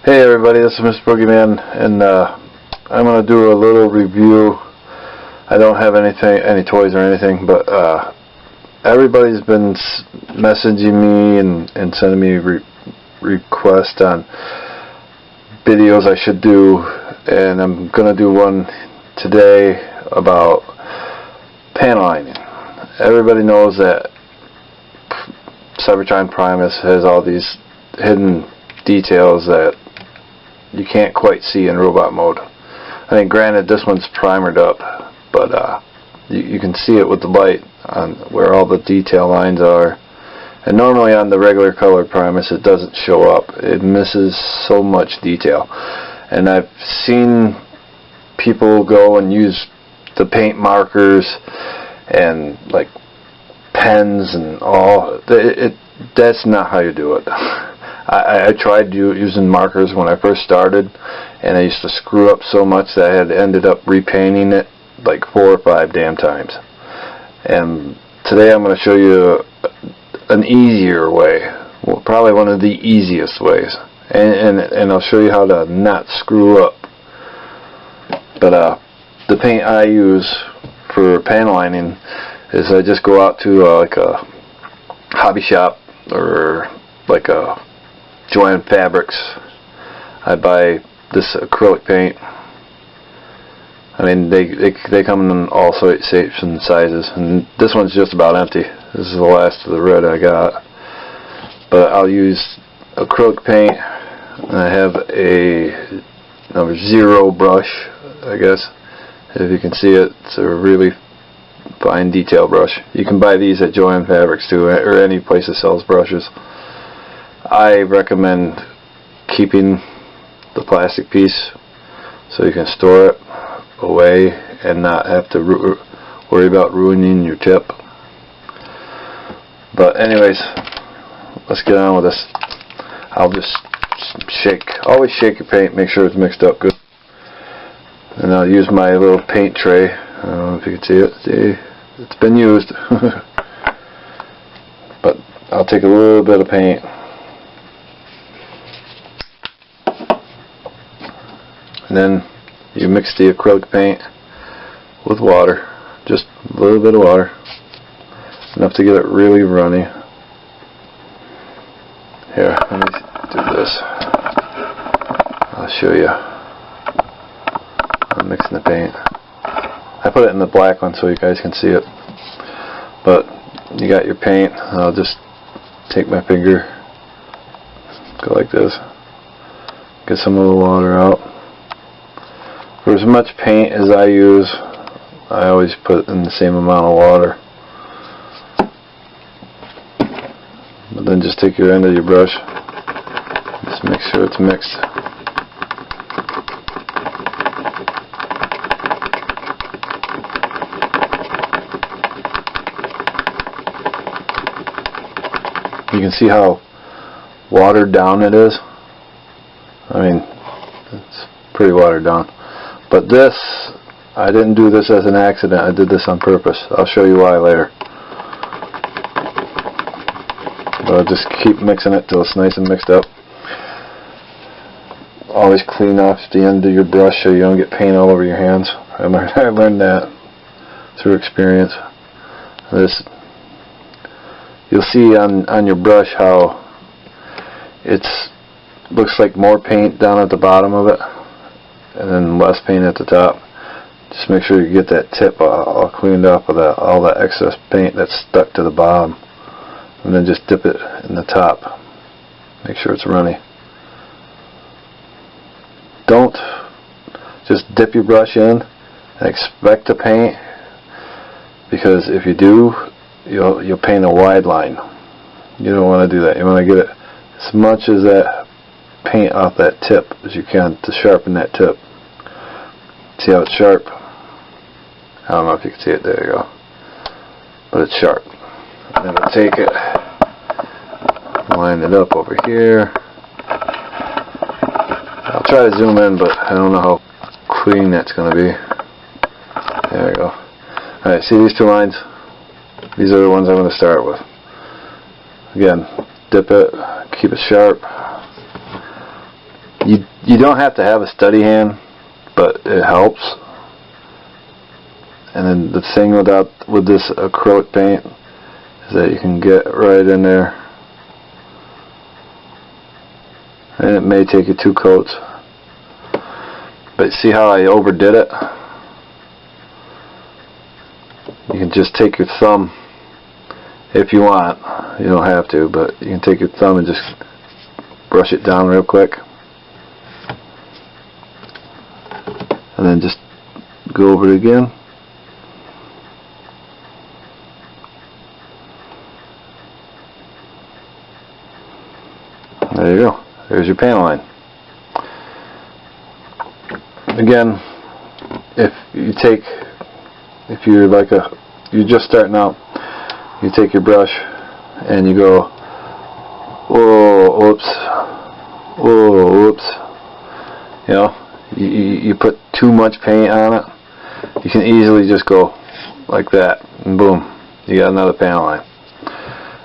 Hey everybody, this is Mr. Boogeyman, and I'm going to do a little review. I don't have any toys or anything, but everybody's been messaging me and sending me requests on videos I should do, and I'm going to do one today about panel lining. Everybody knows that Cybertron Primus has all these hidden details that you can't quite see in robot mode. I mean, granted, this one's primered up, but you can see it with the light on where all the detail lines are. And normally on the regular color Primus it doesn't show up. It misses so much detail. And I've seen people go and use the paint markers and like pens and all. That's not how you do it. I tried using markers when I first started, and I used to screw up so much that I had ended up repainting it like 4 or 5 damn times. And today I'm going to show you an easier way, well, probably one of the easiest ways, and I'll show you how to not screw up. But the paint I use for panel lining is I just go out to like a hobby shop or like a Joann Fabrics. I buy this acrylic paint. I mean, they come in all shapes and sizes, and this one's just about empty. This is the last of the red I got. But I'll use acrylic paint, and I have a number 0 brush, I guess. If you can see it, it's a really fine detail brush. You can buy these at Joann Fabrics too, or any place that sells brushes. I recommend keeping the plastic piece so you can store it away and not have to worry about ruining your tip. But anyways, let's get on with this. I'll just always shake your paint, make sure it's mixed up good. And I'll use my little paint tray. I don't know if you can see it. See, it's been used. But I'll take a little bit of paint. And then you mix the acrylic paint with water, just a little bit of water, enough to get it really runny. Here, let me do this. I'll show you. I'm mixing the paint. I put it in the black one so you guys can see it. But you got your paint. I'll just take my finger, go like this, get some of the water out. For as much paint as I use, I always put in the same amount of water. But then just take your end of your brush, just make sure it's mixed. You can see how watered down it is. I mean, it's pretty watered down. But this, I didn't do this as an accident. I did this on purpose. I'll show you why later. But I'll just keep mixing it till it's nice and mixed up. Always clean off the end of your brush so you don't get paint all over your hands. I learned that through experience. This, you'll see on your brush how it's looks like more paint down at the bottom of it, and then less paint at the top. Just make sure you get that tip all cleaned up with all that excess paint that's stuck to the bottom, and then just dip it in the top. Make sure it's runny. Don't just dip your brush in and expect to paint, because if you do, you'll paint a wide line. You don't want to do that. You want to get it as much as that paint off that tip as you can to sharpen that tip. See how it's sharp? I don't know if you can see it. There you go. But it's sharp. And then we'll take it, line it up over here. I'll try to zoom in, but I don't know how clean that's going to be. There we go. Alright, see these 2 lines? These are the ones I'm going to start with. Again, dip it, keep it sharp. You don't have to have a steady hand, but it helps. And then the thing with this acrylic paint is that you can get right in there, and it may take you 2 coats. But see how I overdid it? You can just take your thumb if you want. You don't have to, but you can take your thumb and just brush it down real quick, and then just go over it again. There you go. There's your panel line. Again, if you're just starting out, you take your brush and you go, whoa, whoops, whoa, whoops. You know, you put too much paint on it, you can easily just go like that, and boom, you got another panel line.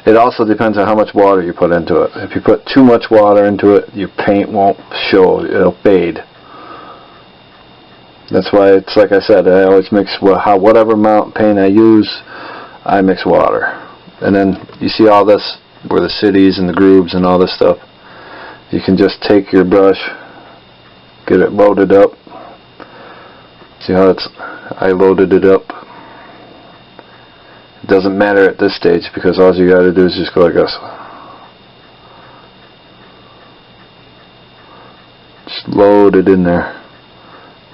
It also depends on how much water you put into it. If you put too much water into it, your paint won't show, it'll fade. That's why it's like I said, I always mix whatever amount of paint I use, I mix water. And then you see all this, where the cities and the grooves and all this stuff, you can just take your brush, get it loaded up. See how I loaded it up. It doesn't matter at this stage, because all you got to do is just go like this. Just load it in there.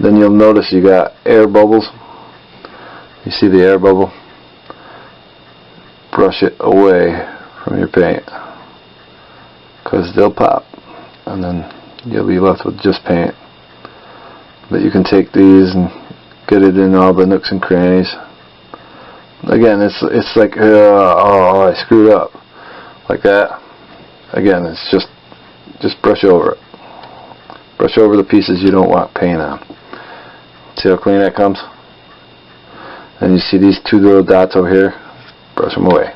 Then you'll notice you got air bubbles. You see the air bubble? Brush it away from your paint, because they'll pop, and then you'll be left with just paint. But you can take these and get it in all the nooks and crannies. Again, it's like, oh, I screwed up, like that. Again, it's just brush over it. Brush over the pieces you don't want paint on. See how clean that comes? And you see these 2 little dots over here? Brush them away.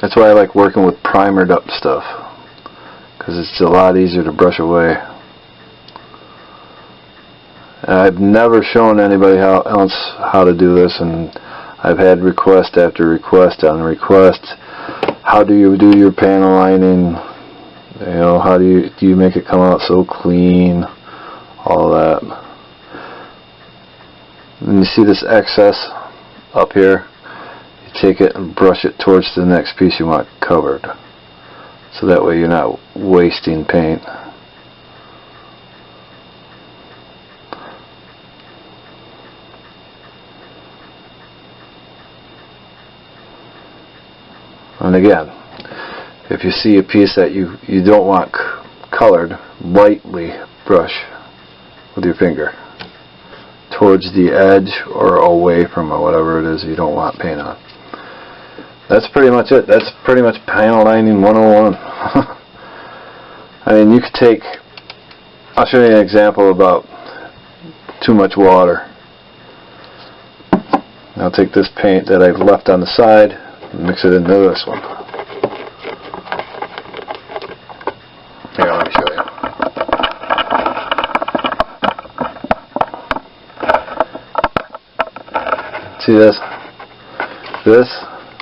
That's why I like working with primered up stuff, because it's a lot easier to brush away. And I've never shown anybody else how to do this, and I've had request after request on request. How do you do your panel lining? You know, how do you make it come out so clean? All that. And you see this excess up here? You take it and brush it towards the next piece you want covered, so that way you're not wasting paint. And again, if you see a piece that you don't want colored, lightly brush with your finger towards the edge or away from it, whatever it is you don't want paint on. That's pretty much it. That's pretty much panel lining 101. I mean, you could take, I'll show you an example about too much water. I'll take this paint that I've left on the side and mix it into this one. Here, let me show you. See this? This,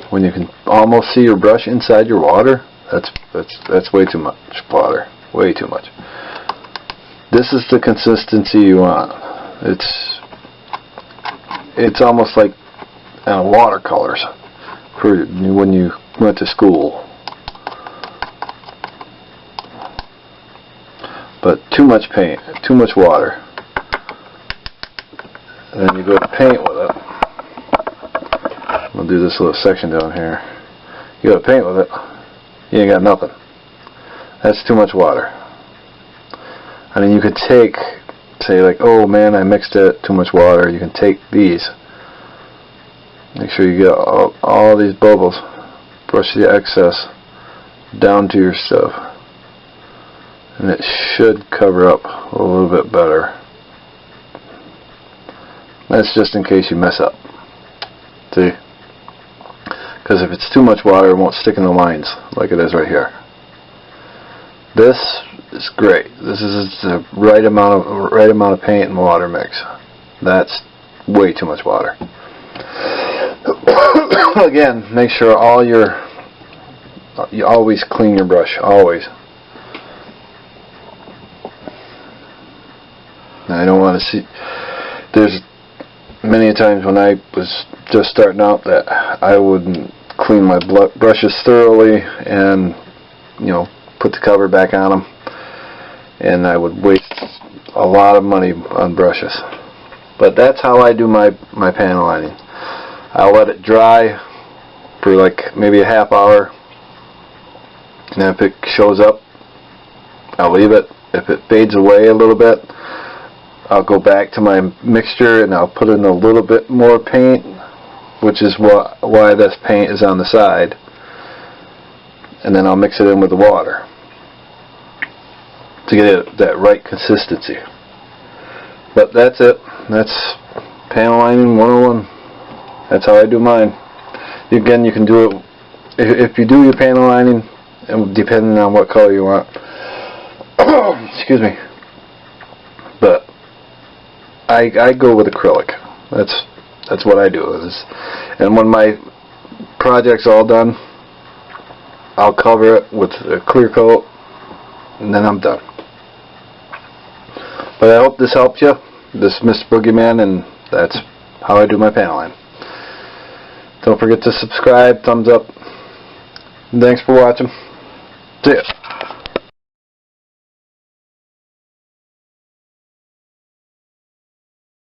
when you can almost see your brush inside your water, that's way too much water. Way too much. This is the consistency you want. It's almost like watercolors for when you went to school. But too much paint, too much water. And then you go to paint with it. We'll do this little section down here. You go to paint with it, you ain't got nothing. That's too much water. I mean, you could take, say like, oh man, I mixed it, too much water. You can take these. Make sure you get all these bubbles. Brush the excess down to your stuff. And it should cover up a little bit better. That's just in case you mess up. See? because if it's too much water, it won't stick in the lines like it is right here. This is great. This is the right amount of paint and water mix. That's way too much water. Again, make sure you always clean your brush, always. Now, I don't want to see. There's many times when I was just starting out that I wouldn't clean my brushes thoroughly and, you know, put the cover back on them, and I would waste a lot of money on brushes. But that's how I do my panel lining. I'll let it dry for like maybe a half hour, and then if it shows up, I'll leave it. If it fades away a little bit, I'll go back to my mixture and I'll put in a little bit more paint, which is why this paint is on the side, and then I'll mix it in with the water to get that right consistency. But that's it. That's panel lining 101. That's how I do mine. Again, you can do it if you do your panel lining, and depending on what color you want. Excuse me. But I go with acrylic. That's what I do. And when my project's all done, I'll cover it with a clear coat, and then I'm done. But I hope this helped you. This is Mr. Boogeyman, and that's how I do my panel line. Don't forget to subscribe, thumbs up, and thanks for watching. See ya.